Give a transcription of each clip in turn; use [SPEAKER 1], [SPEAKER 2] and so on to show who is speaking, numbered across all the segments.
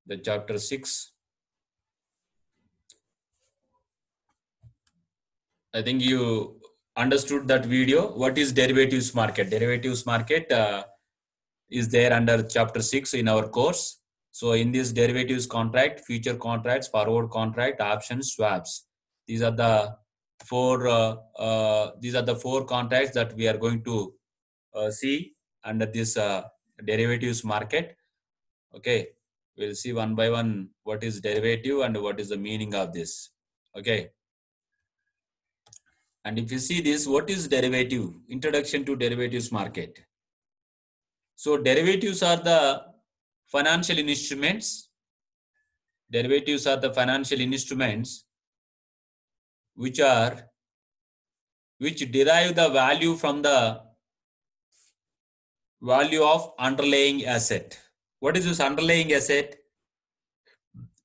[SPEAKER 1] the chapter 6. I think you understood that video. What is derivatives market? Derivatives market is there under chapter 6 in our course. So in this derivatives contract, future contracts, forward contract, options, swaps. These are the four contracts that we are going to see under this derivatives market. Okay, we'll see one by one what is derivative and what is the meaning of this. Okay. And if you see this, what is derivative? Introduction to derivatives market. So derivatives are the financial instruments. Derivatives are the financial instruments which derive the value from the value of underlying asset. What is this underlying asset?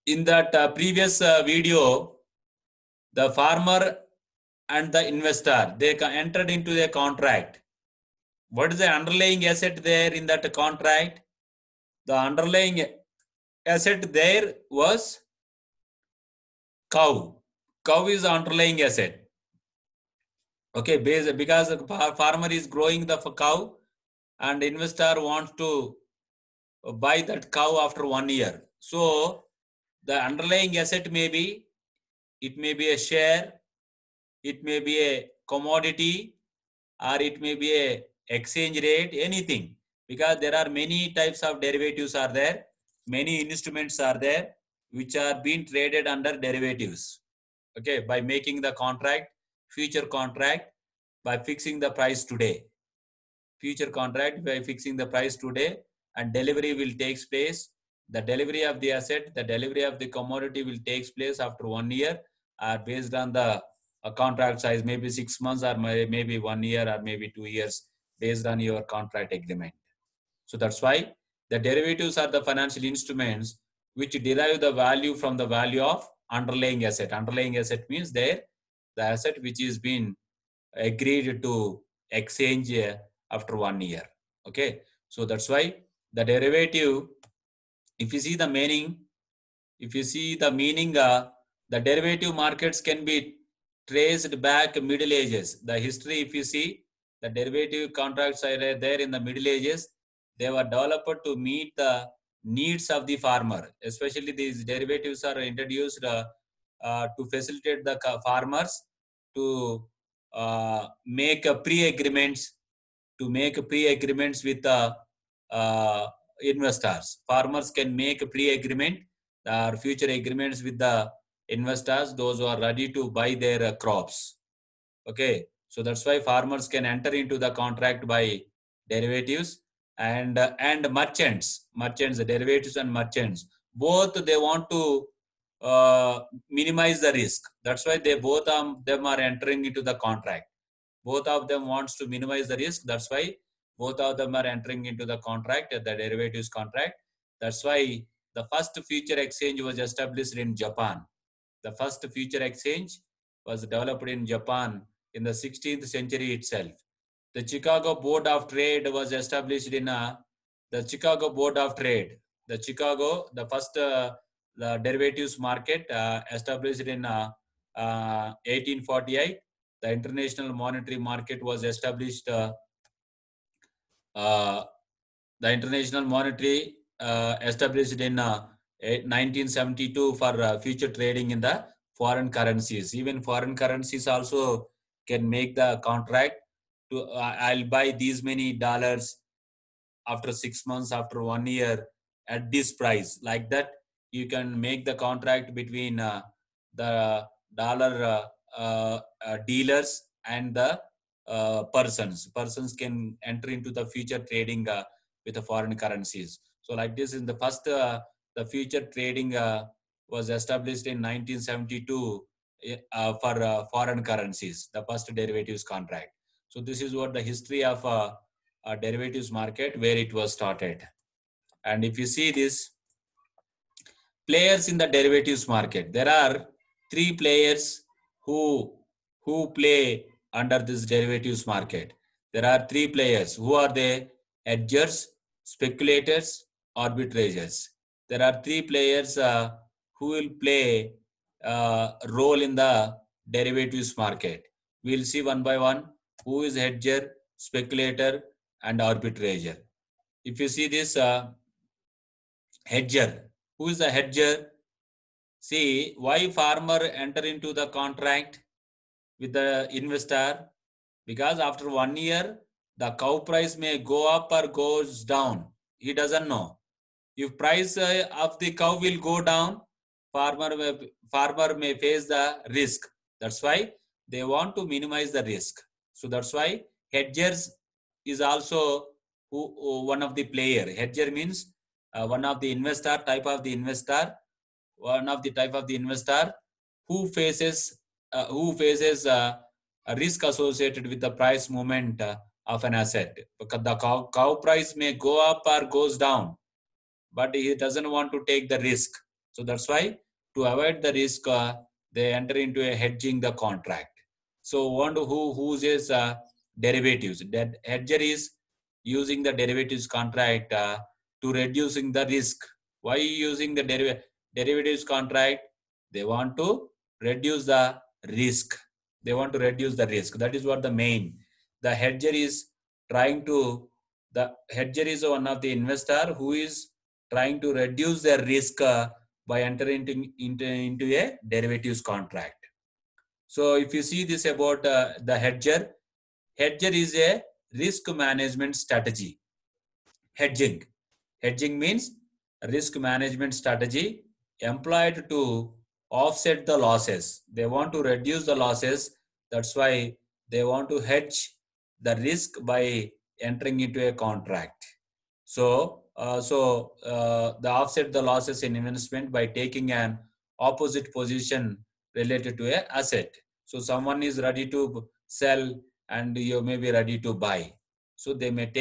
[SPEAKER 1] In that previous video, the farmer and the investor, they entered into a contract. What is the underlying asset there in that contract? The underlying asset there was cow. Cow is the underlying asset. Okay, because the farmer is growing the cow and investor wants to buy that cow after 1 year. So the underlying asset it may be a share, it may be a commodity, or it may be a exchange rate, anything. Because there are many types of derivatives are there, many instruments are there which are being traded under derivatives. Okay, by making the contract, future contract, by fixing the price today. Future contract by fixing the price today, and delivery will take place. The delivery of the asset, the delivery of the commodity will take place after 1 year, based on the contract size, maybe 6 months or maybe 1 year or maybe 2 years, based on your contract agreement. So that's why the derivatives are the financial instruments which derive the value from the value of underlying asset. Underlying asset means the asset which is been agreed to exchange after 1 year. Okay, so that's why the derivative, if you see the meaning, the derivative markets can be traced back Middle Ages. The history, if you see, the derivative contracts are there in the Middle Ages. They were developed to meet the needs of the farmer. Especially these derivatives are introduced to facilitate the farmers to make pre-agreements with the investors. Farmers can make pre-agreement or future agreements with the investors, those who are ready to buy their crops. Okay, so that's why farmers can enter into the contract by derivatives, and merchants, derivatives and merchants, both they want to minimize the risk. That's why they both of them are entering into the contract. Both of them wants to minimize the risk. That's why both of them are entering into the contract, the derivatives contract. That's why the first future exchange was established in Japan. The first future exchange was developed in Japan in the 16th century itself. The Chicago Board of Trade was established in the Chicago Board of Trade. The first the derivatives market established in 1848. The International Monetary Market was established. The International Monetary established in 1972 for future trading in the foreign currencies. Even foreign currencies also can make the contract to I'll buy these many dollars after 6 months, after 1 year at this price. Like that, you can make the contract between the dollar dealers and the persons. Persons can enter into the future trading with the foreign currencies. So like this, in the first, the future trading was established in 1972 for foreign currencies, the first derivatives contract. So this is what the history of derivatives market, where it was started. And if you see this, players in the derivatives market, there are 3 players who play under this derivatives market. There are 3 players. Who are they? Hedgers, speculators, arbitrageurs. there are three players who will play role in the derivatives market. We'll see one by one who is hedger, speculator, and arbitrager. If you see this hedger, who is the hedger? See, why farmer enter into the contract with the investor? Because after 1 year, the cow price may go up or goes down. He doesn't know. If price of the cow will go down, farmer may face the risk. That's why they want to minimize the risk. So that's why hedgers is also one of the player. Hedger means one of the investor type of the investor, who faces a risk associated with the price movement of an asset. Because the cow price may go up or goes down, but he doesn't want to take the risk. So that's why to avoid the risk, they enter into a hedging the contract. So one who uses derivatives. That hedger is using the derivatives contract to reducing the risk. Why using the derivatives contract? They want to reduce the risk. They want to reduce the risk. That is what the main. The hedger is trying to. The hedger is one of the investor who is trying to reduce their risk by entering into a derivatives contract. So if you see this about the hedger is a risk management strategy. Hedging means risk management strategy employed to offset the losses. They want to reduce the losses. That's why they want to hedge the risk by entering into a contract. So the offset the losses in investment by taking an opposite position related to a asset. So someone is ready to sell and you may be ready to buy. So they may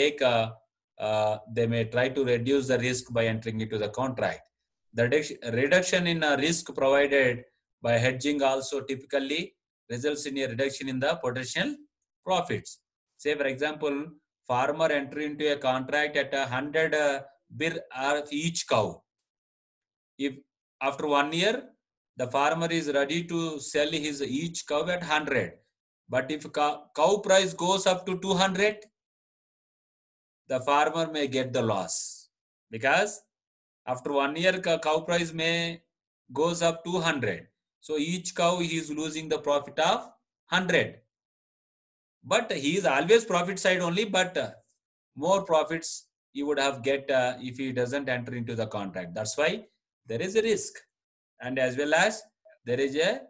[SPEAKER 1] they may try to reduce the risk by entering into the contract. The reduction in risk provided by hedging also typically results in a reduction in the potential profits. Say for example, farmer enter into a contract at 100 bir of each cow. If after 1 year, the farmer is ready to sell his each cow at 100. But if cow price goes up to 200, the farmer may get the loss. Because after 1 year, cow price may goes up 200. So each cow he is losing the profit of 100. But he is always profit side only, but more profits he would have get if he doesn't enter into the contract. That's why there is a risk, and as well as there is a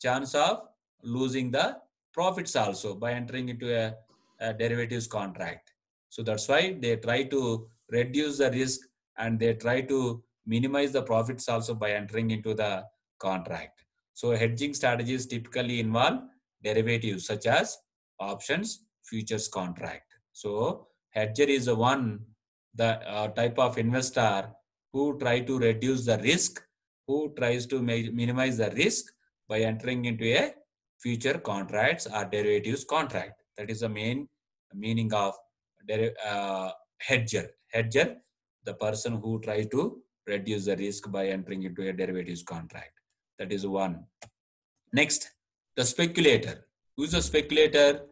[SPEAKER 1] chance of losing the profits also by entering into a derivatives contract. So that's why they try to reduce the risk and they try to minimize the profits also by entering into the contract. So hedging strategies typically involve derivatives such as options, futures contract. So hedger is the type of investor who try to reduce the risk, who tries to minimize the risk by entering into a future contracts or derivatives contract. That is the main meaning of hedger. Hedger, the person who try to reduce the risk by entering into a derivatives contract. That is one. Next, the speculator. Who is a speculator?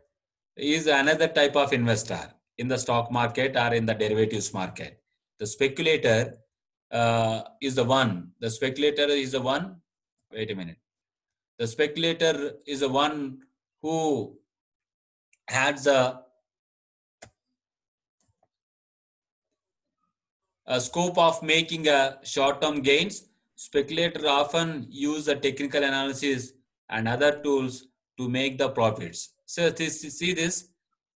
[SPEAKER 1] Is another type of investor in the stock market or in the derivatives market. The speculator is the one. The speculator is the one. Wait a minute. The speculator is the one who has a scope of making short-term gains. Speculators often use the technical analysis and other tools to make the profits. So see this,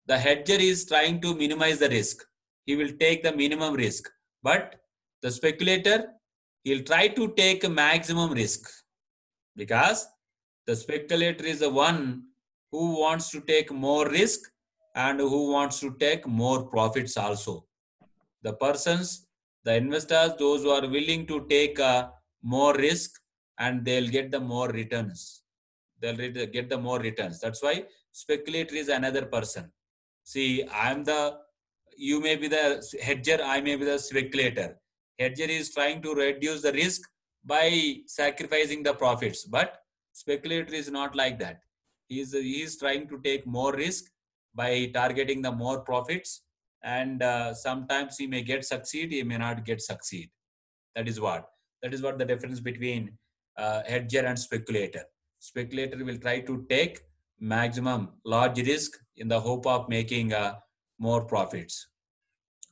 [SPEAKER 1] the hedger is trying to minimize the risk. He will take the minimum risk, but the speculator, he'll try to take a maximum risk, because the speculator is the one who wants to take more risk and who wants to take more profits also. The persons, the investors, those who are willing to take more risk, and they'll get the more returns. They'll get the more returns. That's why speculator is another person. See, you may be the hedger, I may be the speculator. Hedger is trying to reduce the risk by sacrificing the profits, but speculator is not like that. He is trying to take more risk by targeting the more profits, and sometimes he may get succeed, he may not get succeed. That is what the difference between hedger and speculator. Speculator will try to take maximum large risk in the hope of making more profits.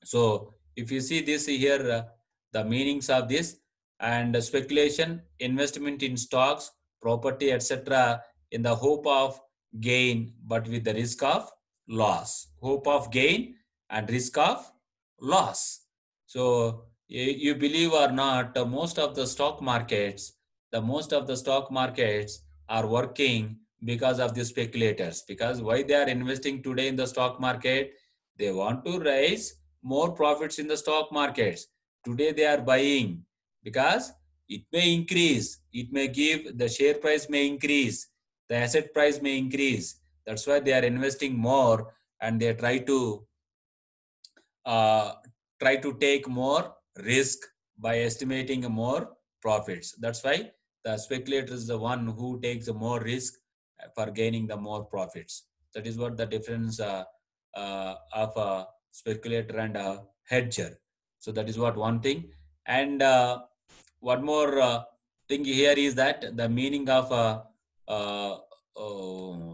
[SPEAKER 1] So if you see this here, the meanings of this, and speculation, investment in stocks, property, etc., in the hope of gain, but with the risk of loss. Hope of gain and risk of loss. So you believe or not, most of the stock markets are working because of the speculators. Because why they are investing today in the stock market? They want to raise more profits in the stock markets. Today they are buying because it may increase, it may give, the share price may increase, the asset price may increase. That's why they are investing more, and they uh, try to take more risk by estimating more profits. That's why the speculator is the one who takes the more risk for gaining the more profits. That is what the difference of a speculator and a hedger. So that is what one thing. And one more thing here is that the meaning of a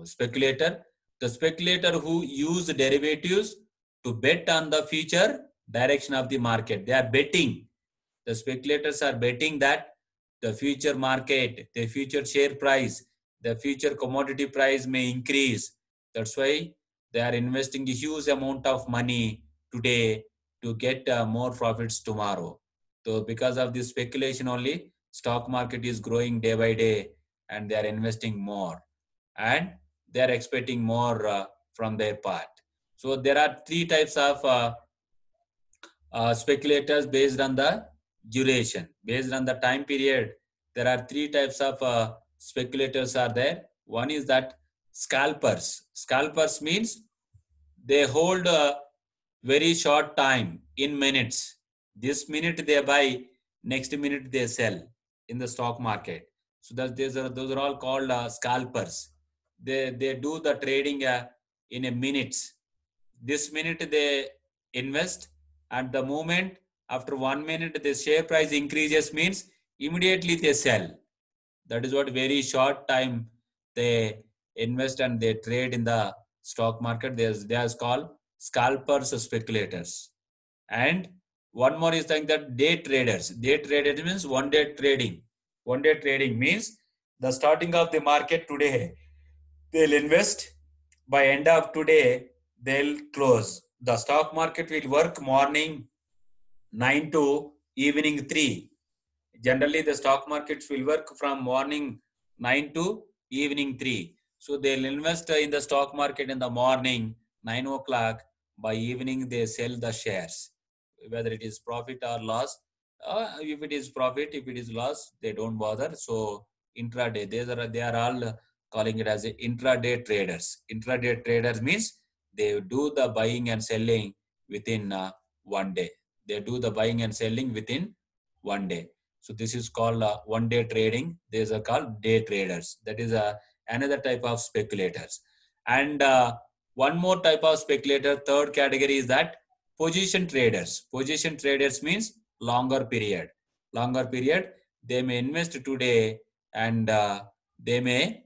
[SPEAKER 1] speculator, the speculator who use derivatives to bet on the future direction of the market. They are betting. The speculators are betting that the future market, the future share price, the future commodity price may increase. That's why they are investing a huge amount of money today to get more profits tomorrow. So because of this speculation only, stock market is growing day by day, and they are investing more, and they are expecting more from their part. So there are three types of speculators based on the duration, based on the time period. There are three types of speculators are there. One is that scalpers. Scalpers means they hold a very short time in minutes. This minute they buy, next minute they sell in the stock market. So that those are all called scalpers. They do the trading in a minutes. This minute they invest, and the moment after 1 minute the share price increases means immediately they sell. That is what very short time they invest and they trade in the stock market. They are called scalpers or speculators. And one more is like that day traders. Day traders means one day trading. One day trading means the starting of the market today, they'll invest, by end of today they'll close. The stock market will work morning 9 to evening 3. Generally the stock markets will work from morning 9 to evening 3. So they'll invest in the stock market in the morning 9 o'clock. By evening they sell the shares, whether it is profit or loss. If it is profit, if it is loss, they don't bother. So intraday, they are all calling it as a intraday traders. Intraday traders means they do the buying and selling within one day. They do the buying and selling within one day. So this is called one day trading. These are called day traders. That is another type of speculators. And one more type of speculator, third category, is that position traders. Position traders means longer period. Longer period. They may invest today, and they may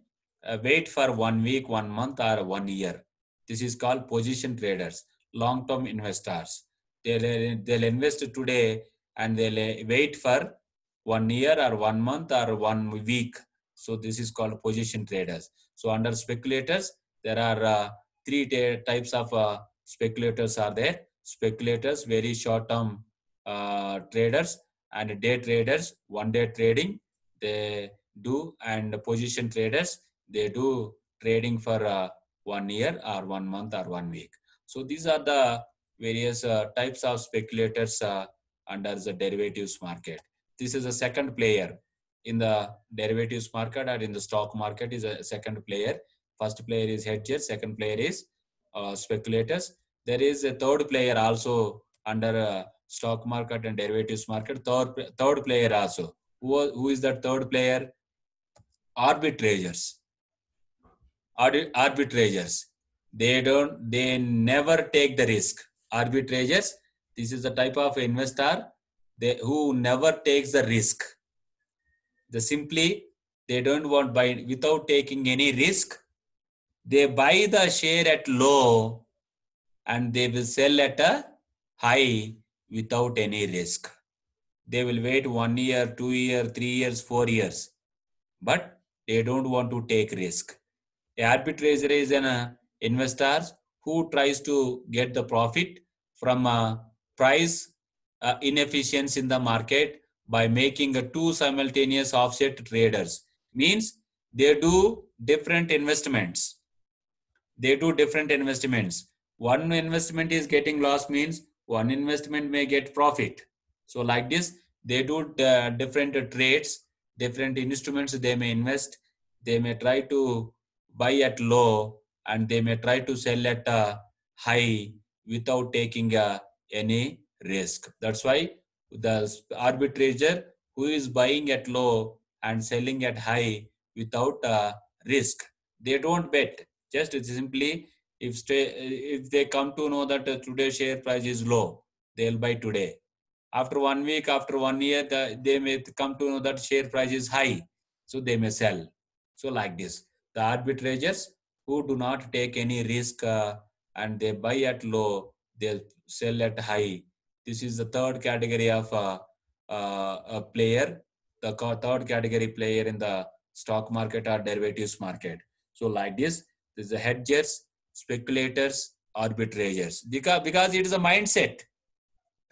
[SPEAKER 1] wait for 1 week, 1 month, or 1 year. This is called position traders, long-term investors. They'll invest today, and they'll wait for 1 year or 1 month or 1 week. So this is called position traders. So under speculators, there are three types of speculators are there. Speculators, very short-term traders, and day traders, one-day trading they do, and position traders, they do trading for 1 year or 1 month or 1 week. So these are the various types of speculators under the derivatives market. This is a second player in the derivatives market, or in the stock market is a second player. First player is hedgers, second player is speculators. There is a third player also under stock market and derivatives market. Third player also. Who is that third player? Arbitragers. Arbitragers. They never take the risk. Arbitragers, this is the type of investor who never takes the risk. They don't want buy without taking any risk. They buy the share at low and they will sell at a high without any risk. They will wait 1 year, 2 years, 3 years, 4 years, but they don't want to take risk. An arbitrager is an investor who tries to get the profit from price inefficiency in the market by making two simultaneous offset traders. Means they do different investments. One investment is getting loss, means one investment may get profit. So like this, they do different trades, different instruments they may invest. They may try to buy at low and they may try to sell at high without taking any risk. That's why the arbitrager who is buying at low and selling at high without risk, they don't bet. Just simply, if they come to know that today's share price is low, they'll buy today. After 1 week, after 1 year, they may come to know that share price is high, so they may sell. So like this, the arbitragers who do not take any risk and they buy at low, they sell at high. This is the third category of a player, the third category player in the stock market or derivatives market. So like this, there's the hedgers, speculators, arbitragers. Because it is a mindset.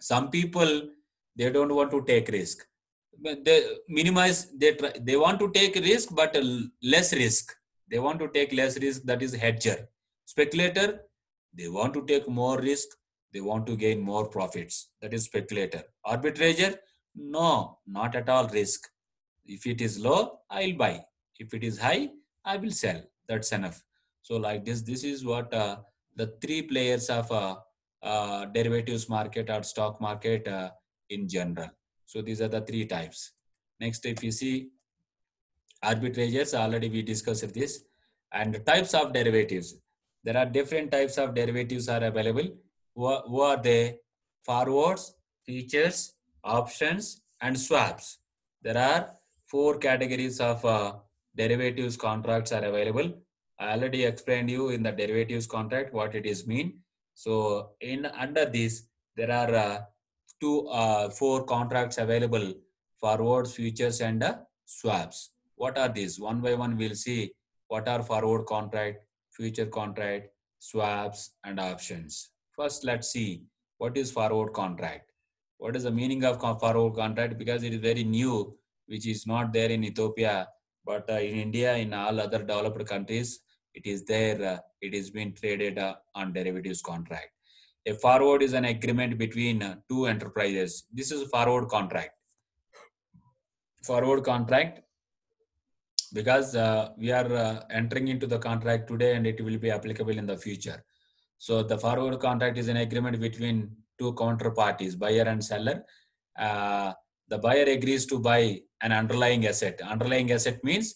[SPEAKER 1] Some people, they don't want to take risk. They minimize, they want to take risk, but less risk. They want to take less risk, that is hedger. Speculator, they want to take more risk. They want to gain more profits. That is speculator. Arbitrager, no, not at all risk. If it is low, I'll buy. If it is high, I will sell. That's enough. So like this is what the three players of derivatives market or stock market in general. So these are the three types. Next, if you see arbitragers, already we discussed this. And types of derivatives. There are different types of derivatives are available. Who are they? Forwards, futures, options, and swaps. There are 4 categories of derivatives contracts are available. I already explained you in the derivatives contract what it is mean. So in under this, there are 4 contracts available: forwards, futures, and swaps. What are these? One by one, we'll see what are forward contract, future contract, swaps, and options. First, let's see what is forward contract. What is the meaning of forward contract? Because it is very new, which is not there in Ethiopia, but in India, in all other developed countries, it is there. It is being traded on derivatives contract. A forward is an agreement between two enterprises. This is a forward contract. Forward contract, because we are entering into the contract today and it will be applicable in the future. So the forward contract is an agreement between two counterparties, buyer and seller. The buyer agrees to buy an underlying asset. Underlying asset means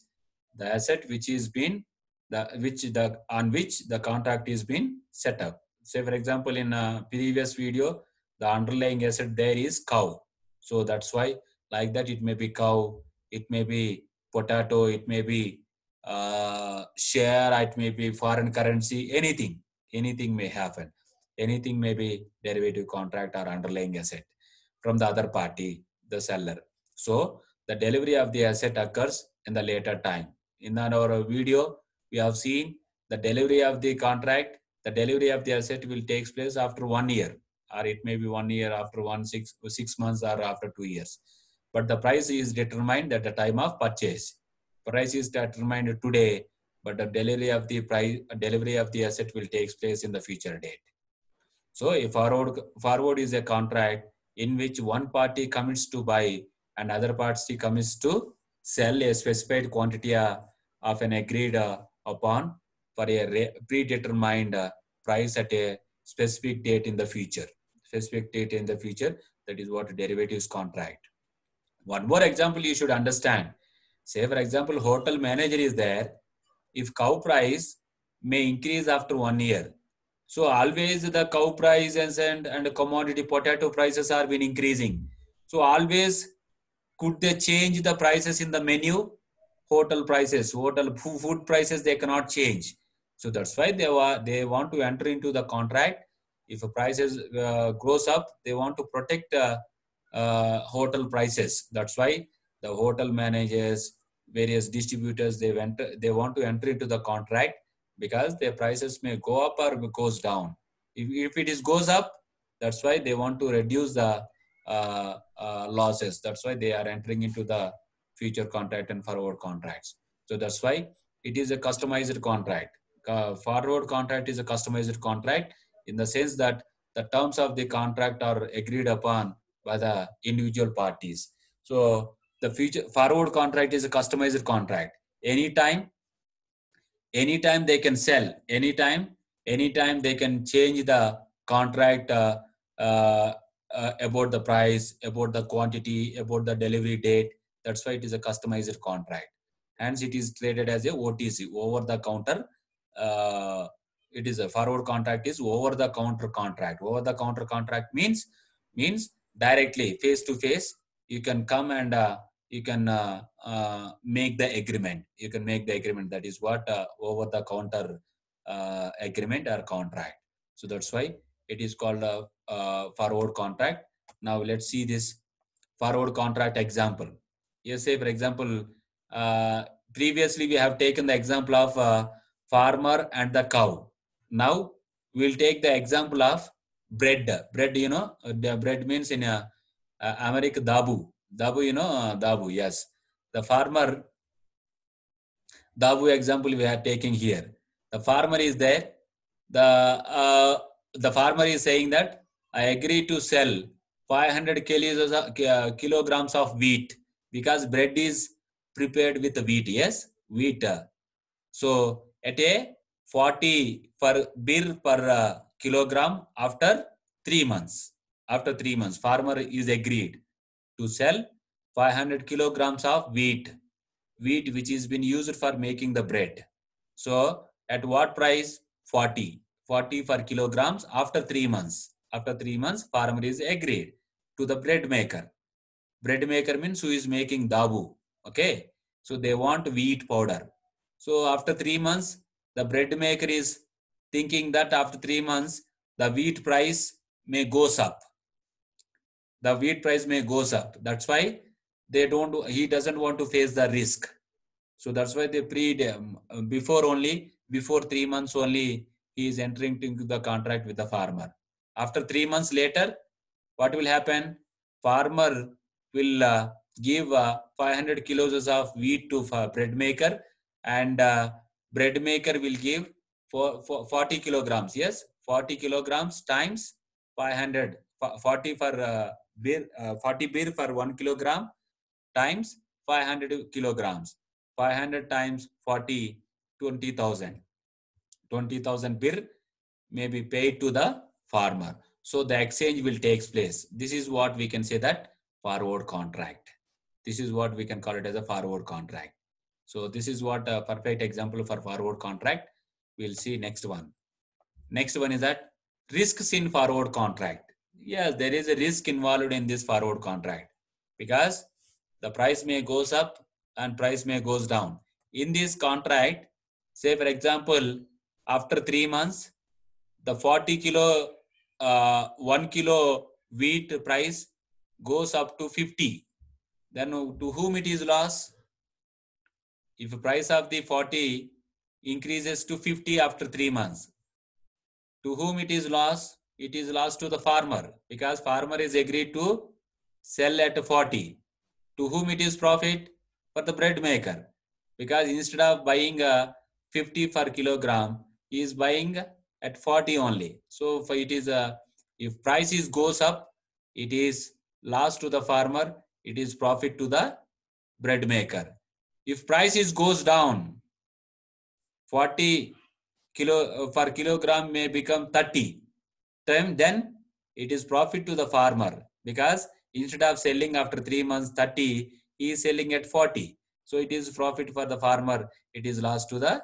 [SPEAKER 1] the asset which is been on which the contract is being set up. Say for example, in a previous video, the underlying asset there is cow. So that's why like that it may be cow, it may be potato, it may be share, it may be foreign currency, anything may happen. Anything may be derivative contract or underlying asset from the other party, the seller. So the delivery of the asset occurs in the later time. In our video, we have seen the delivery of the contract, the delivery of the asset will take place after 1 year, or it may be 1 year after 6 months or after 2 years. But the price is determined at the time of purchase. Price is determined today, but the delivery of the asset will take place in the future date. So a forward is a contract in which one party commits to buy and other party commits to sell a specified quantity of an agreed upon for a predetermined price at a specific date in the future. Specific date in the future. That is what derivatives contract. One more example you should understand. Say for example, hotel manager is there. If cow price may increase after 1 year, so always the cow price and commodity potato prices are been increasing. So always could they change the prices in the menu? Hotel prices, hotel food prices, they cannot change. So that's why they want to enter into the contract. If a prices grows up, they want to protect hotel prices. That's why the hotel managers, various distributors, they want to enter into the contract because their prices may go up or goes down. If it is goes up, that's why they want to reduce the losses. That's why they are entering into the future contract and forward contracts. So that's why it is a customized contract. Forward contract is a customized contract in the sense that the terms of the contract are agreed upon by the individual parties. So the future forward contract is a customized contract. Anytime they can sell, anytime they can change the contract uh, about the price, about the quantity, about the delivery date. That's why it is a customized contract. Hence it is traded as a OTC, over the counter. It is a forward contract is over the counter contract. Over the counter contract means directly face to face you can come and you can make the agreement. You can make the agreement. That is what over the counter agreement or contract. So that's why it is called a forward contract. Now let's see this forward contract example. Yes, say for example, previously we have taken the example of farmer and the cow. Now we'll take the example of bread. Bread, the bread means in America, dabu. Dabu, dabu, yes. The farmer, dabu example we are taking here. The farmer is there. The farmer is saying that I agree to sell 500 kilograms of wheat because bread is prepared with wheat. Yes, wheat. So at a 40 per bir per kilogram after 3 months. After 3 months, farmer is agreed to sell 500 kilograms of wheat which is been used for making the bread. So at what price? 40 per kilograms after 3 months. After 3 months, farmer is agreed to the bread maker. Bread maker means who is making dabu. Okay. So they want wheat powder. So after 3 months, the bread maker is thinking that after 3 months, the wheat price may goes up. The wheat price may goes up. That's why he doesn't want to face the risk. So that's why they before 3 months only, he is entering into the contract with the farmer. After 3 months later, what will happen? Farmer will give 500 kilos of wheat to bread maker, and bread maker will give for 40 kilograms. Yes, 40 kilograms times 500, 40 for 40 beer for 1 kilogram times 500 kilograms. 500 times 40, 20,000. 20,000 bir may be paid to the farmer. So the exchange will take place. This is what we can say that forward contract. This is what we can call it as a forward contract. So this is what a perfect example for forward contract. We'll see next one. Next one is that risks in forward contract. Yes, there is a risk involved in this forward contract because the price may goes up and price may goes down. In this contract, say for example, after 3 months, the 40 kilo, 1 kilo wheat price goes up to 50. Then to whom it is loss? If the price of the 40 increases to 50 after 3 months, to whom it is loss? It is loss to the farmer because farmer is agreed to sell at 40. To whom it is profit? For the bread maker, because instead of buying 50 per kilogram, he is buying at 40 only. So for it is if prices goes up, it is loss to the farmer, it is profit to the bread maker. If prices goes down, 40 per kilogram may become 30, then it is profit to the farmer because instead of selling after 3 months 30, he is selling at 40. So it is profit for the farmer. It is loss to the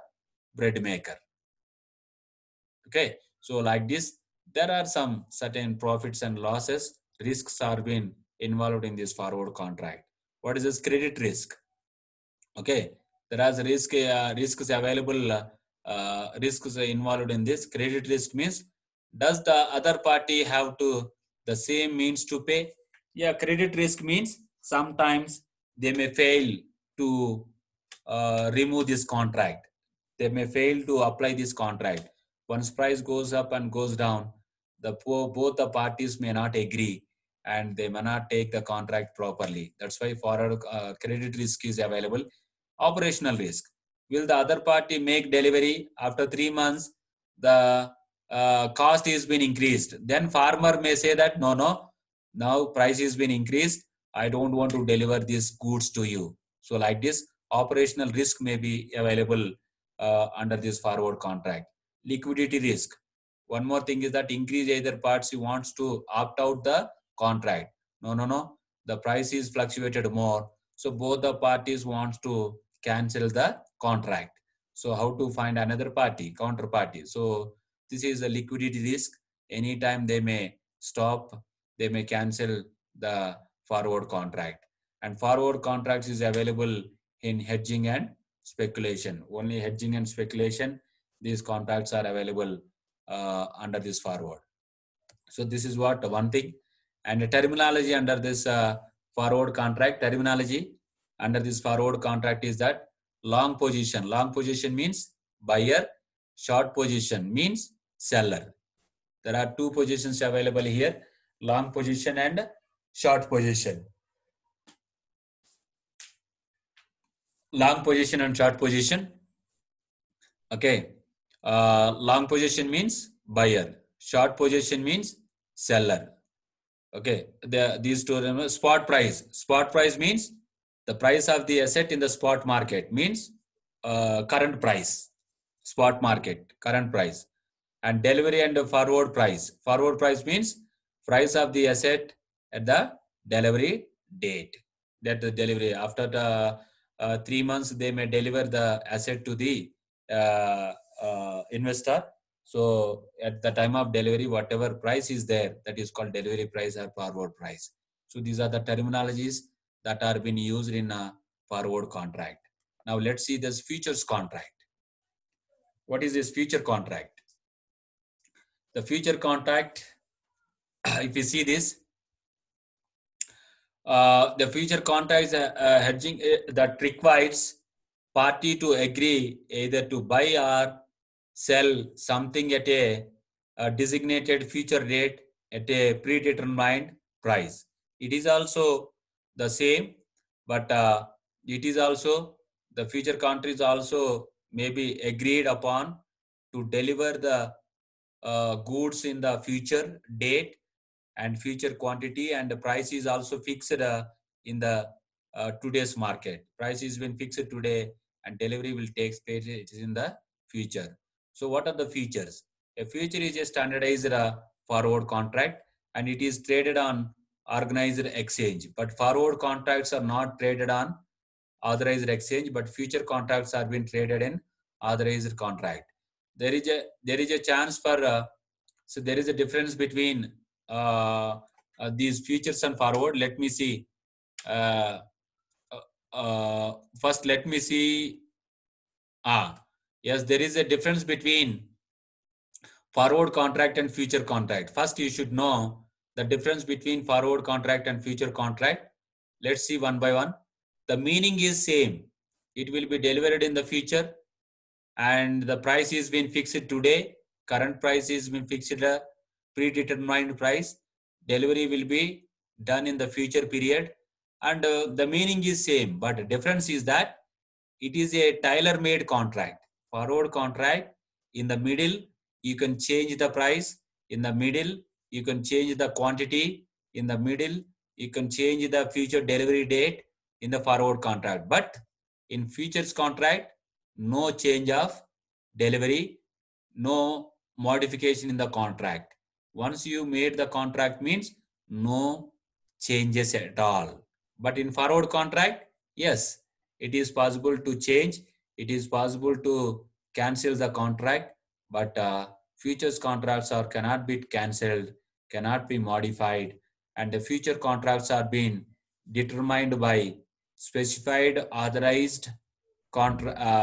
[SPEAKER 1] bread maker. Okay. So like this, there are some certain profits and losses. Risks are being involved in this forward contract. What is this credit risk? Okay. There are risks available, risks involved in this. Credit risk means, does the other party have to the same means to pay? Yeah, credit risk means sometimes they may fail to remove this contract. They may fail to apply this contract. Once price goes up and goes down, both the parties may not agree and they may not take the contract properly. That's why forward credit risk is available. Operational risk. Will the other party make delivery after 3 months? The cost is been increased. Then farmer may say that no, now price has been increased. I don't want to deliver these goods to you. So like this, operational risk may be available under this forward contract. Liquidity risk. One more thing is that increase either party wants to opt out the contract. No. The price is fluctuated more. So both the parties wants to cancel the contract. So how to find another party, counterparty? So this is a liquidity risk. Anytime they may stop, they may cancel the forward contract. And forward contracts is available in hedging and speculation. Only hedging and speculation, these contracts are available under this forward. So this is what one thing. And the terminology under this forward contract, terminology under this forward contract is that long position. Long position means buyer, short position means seller. There are two positions available here, long position and short position. Long position and short position. Okay. Long position means buyer. Short position means seller. Okay. These two, spot price. Spot price means the price of the asset in the spot market, means current price. Spot market, current price. And delivery and forward price. Forward price means price of the asset at the delivery date. That the delivery after the 3 months they may deliver the asset to the investor. So at the time of delivery, whatever price is there, that is called delivery price or forward price. So these are the terminologies that are being used in a forward contract. Now let's see this futures contract. What is this future contract? The future contract, if you see this, the future contract is hedging that requires party to agree either to buy or sell something at a designated future date at a predetermined price. It is also the same, but it is also the future contract is also maybe agreed upon to deliver the goods in the future date and future quantity, and the price is also fixed in the today's market. Price has been fixed today and delivery will take place in the future. So what are the features? A future is a standardized forward contract and it is traded on organized exchange, but forward contracts are not traded on authorized exchange, but future contracts are being traded in authorized contract. There is a chance for so there is a difference between these futures and forward. Let me see. Uh, First, let me see. Yes, there is a difference between forward contract and future contract. First, you should know the difference between forward contract and future contract. Let's see one by one. The meaning is same. It will be delivered in the future and the price is been fixed today. Current price is been fixed a predetermined price. Delivery will be done in the future period and the meaning is same, but the difference is that it is a tailor-made contract. Forward contract, in the middle you can change the price, in the middle you can change the quantity, in the middle you can change the future delivery date in the forward contract. But in futures contract, no change of delivery, no modification in the contract. Once you made the contract means no changes at all. But in forward contract, yes, it is possible to change. It is possible to cancel the contract, but futures contracts are cannot be cancelled, cannot be modified, and the future contracts are being determined by specified authorized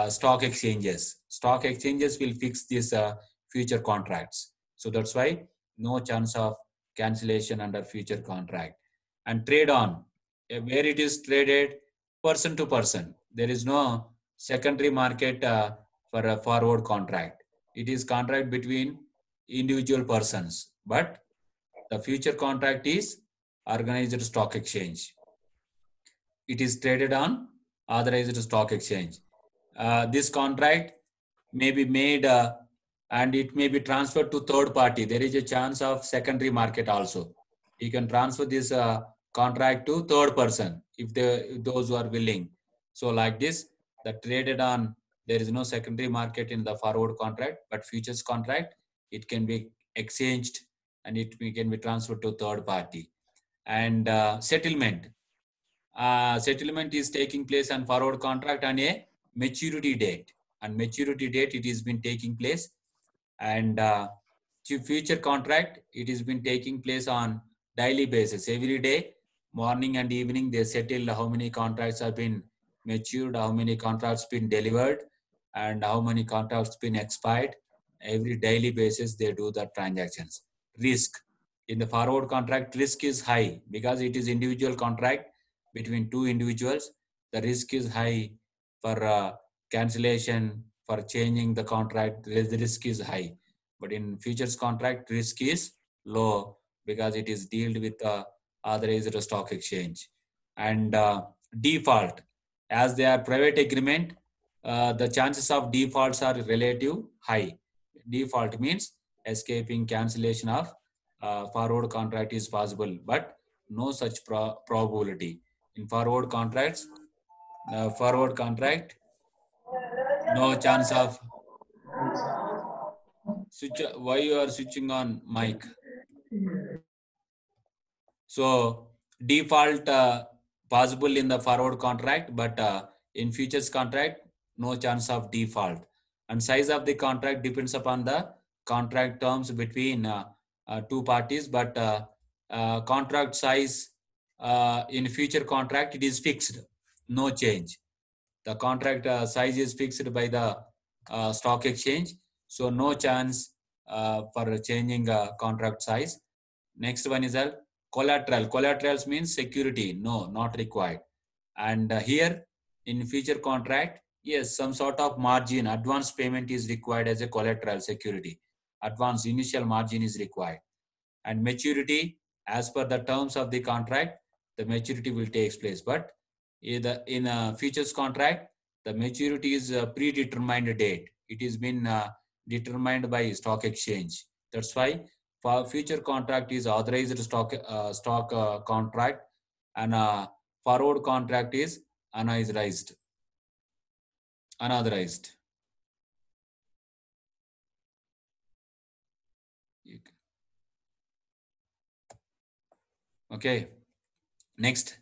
[SPEAKER 1] stock exchanges. Stock exchanges will fix these future contracts. So that's why no chance of cancellation under future contract. And trade on, where it is traded person to person. There is no secondary market for a forward contract. It is contract between individual persons. But the future contract is organized stock exchange. It is traded on authorized stock exchange. This contract may be made and it may be transferred to third party. There is a chance of secondary market also. You can transfer this contract to third person if those who are willing. So like this, the traded on, there is no secondary market in the forward contract, but futures contract, it can be exchanged and can be transferred to third party. And settlement. Settlement is taking place on forward contract on a maturity date, and maturity date it has been taking place. And future contract, it has been taking place on daily basis. Every day, morning and evening, they settle how many contracts have been matured, how many contracts been delivered, and how many contracts been expired. Every daily basis they do the transactions. Risk in the forward contract, risk is high because it is individual contract between two individuals. The risk is high for cancellation, for changing the contract. The risk is high. But in futures contract, risk is low because it is dealt with the authorized stock exchange. And default, as they are private agreement, the chances of defaults are relative high. Default means escaping cancellation of forward contract is possible, but no such probability. In forward contracts, forward contract, no chance of switch. Why you are switching on mic? So default possible in the forward contract, but in futures contract, no chance of default. And size of the contract depends upon the contract terms between two parties, but contract size in future contract, it is fixed, no change. The contract size is fixed by the stock exchange, so no chance for changing contract size. Next one is a collateral. Collaterals means security. No, not required. And here in future contract, yes, some sort of margin, advance payment is required as a collateral security. Advance initial margin is required. And maturity, as per the terms of the contract, the maturity will take place. But in a futures contract, the maturity is a predetermined date. It has been determined by stock exchange. That's why for future contract is authorized stock contract, and forward contract is unauthorized. Unauthorized. Okay. Next,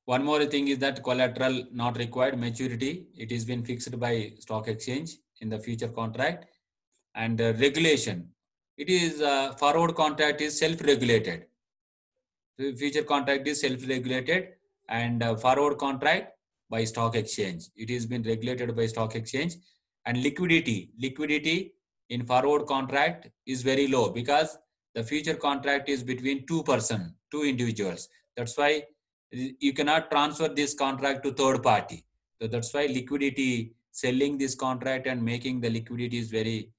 [SPEAKER 1] one more thing is that collateral not required, maturity, it is been fixed by stock exchange in the future contract. And regulation, it is forward contract is self-regulated. Future contract is self-regulated, and forward contract by stock exchange. It has been regulated by stock exchange. And liquidity in forward contract is very low because the future contract is between two individuals. That's why you cannot transfer this contract to third party. So that's why liquidity, selling this contract and making the liquidity is very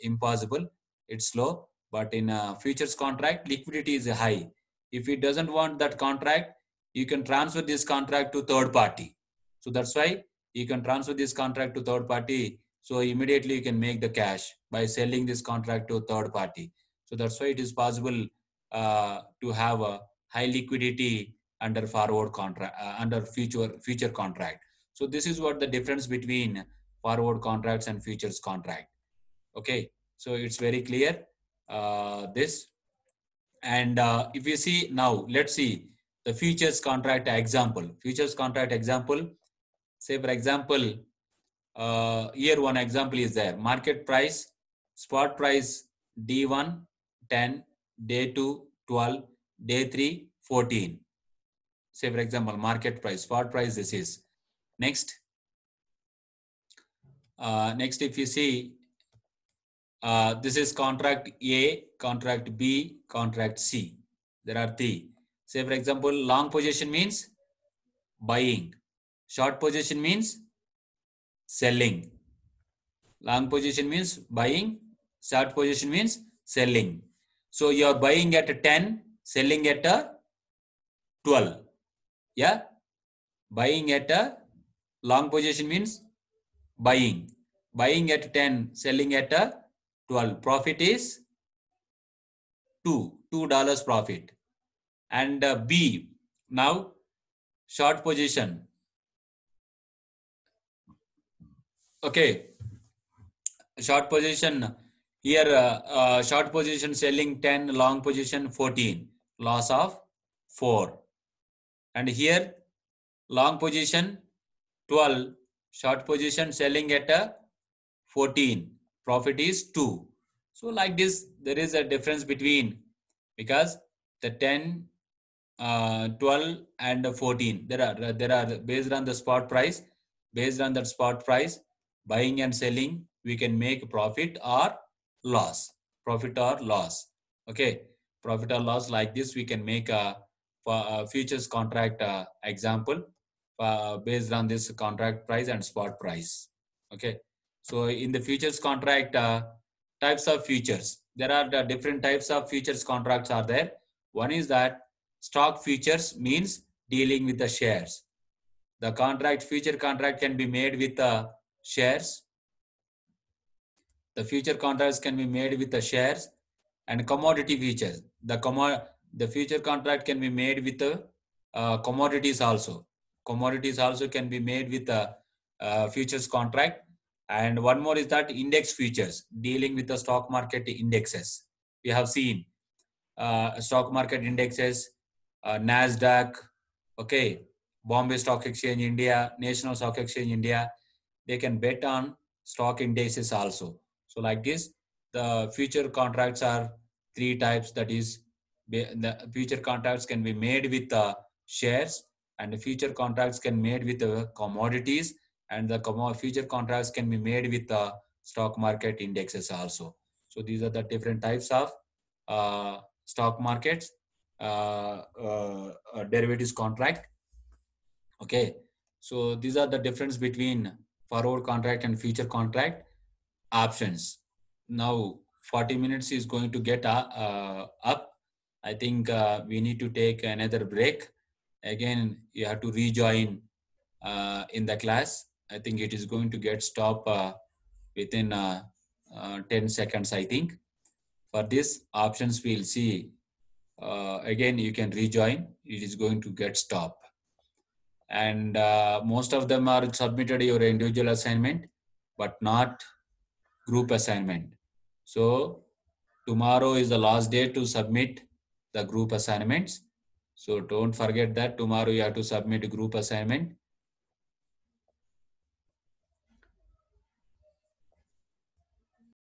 [SPEAKER 1] impossible. It's low. But in a futures contract, liquidity is high. If it doesn't want that contract, you can transfer this contract to third party. So that's why you can transfer this contract to third party. So immediately you can make the cash by selling this contract to third party. So that's why it is possible to have a high liquidity under forward contract, under future contract. So this is what the difference between forward contracts and futures contract. Okay, so it's very clear this. And if you see now, let's see the futures contract example. Futures contract example. Say for example, here one example is there. Market price, spot price D1 10, day 2 12, day 3 14. Say for example, market price, spot price this is. Next, next if you see, this is contract A, contract B, contract C. There are three. Say for example, long position means buying. Short position means selling. Long position means buying. Short position means selling. So you are buying at 10, selling at 12. Yeah. Buying at a long position means buying. Buying at 10, selling at 12. Profit is $2 profit. And B, now short position. Okay, short position here, short position selling 10, long position 14, loss of 4. And here long position 12, short position selling at 14, profit is 2. So like this, there is a difference between, because the 10, 12 and 14, there are based on the spot price. Based on that spot price, buying and selling, we can make profit or loss. Profit or loss. Okay, profit or loss, like this we can make a futures contract example based on this contract price and spot price. Okay, so in the futures contract, types of futures, there are the different types of futures contracts are there. One is that stock futures means dealing with the shares. The contract, future contract can be made with the shares. The future contracts can be made with the shares. And commodity futures. The future contract can be made with the commodities also. Commodities also can be made with the futures contract. And one more is that index futures, dealing with the stock market indexes. We have seen stock market indexes, NASDAQ, okay, Bombay Stock Exchange India, National Stock Exchange India. They can bet on stock indices also. So like this, the future contracts are three types. That is, the future contracts can be made with shares, and the future contracts can made with commodities, and the future contracts can be made with stock market indexes also. So these are the different types of stock markets, derivatives contract. Okay, so these are the difference between forward contract and future contract options. Now 40 minutes is going to get up. I think we need to take another break. Again, you have to rejoin in the class. I think it is going to get stopped within 10 seconds, I think. For this options, we'll see. Again, you can rejoin. It is going to get stopped. And most of them are submitted your individual assignment, but not group assignment. So tomorrow is the last day to submit the group assignments. So don't forget that tomorrow you have to submit a group assignment.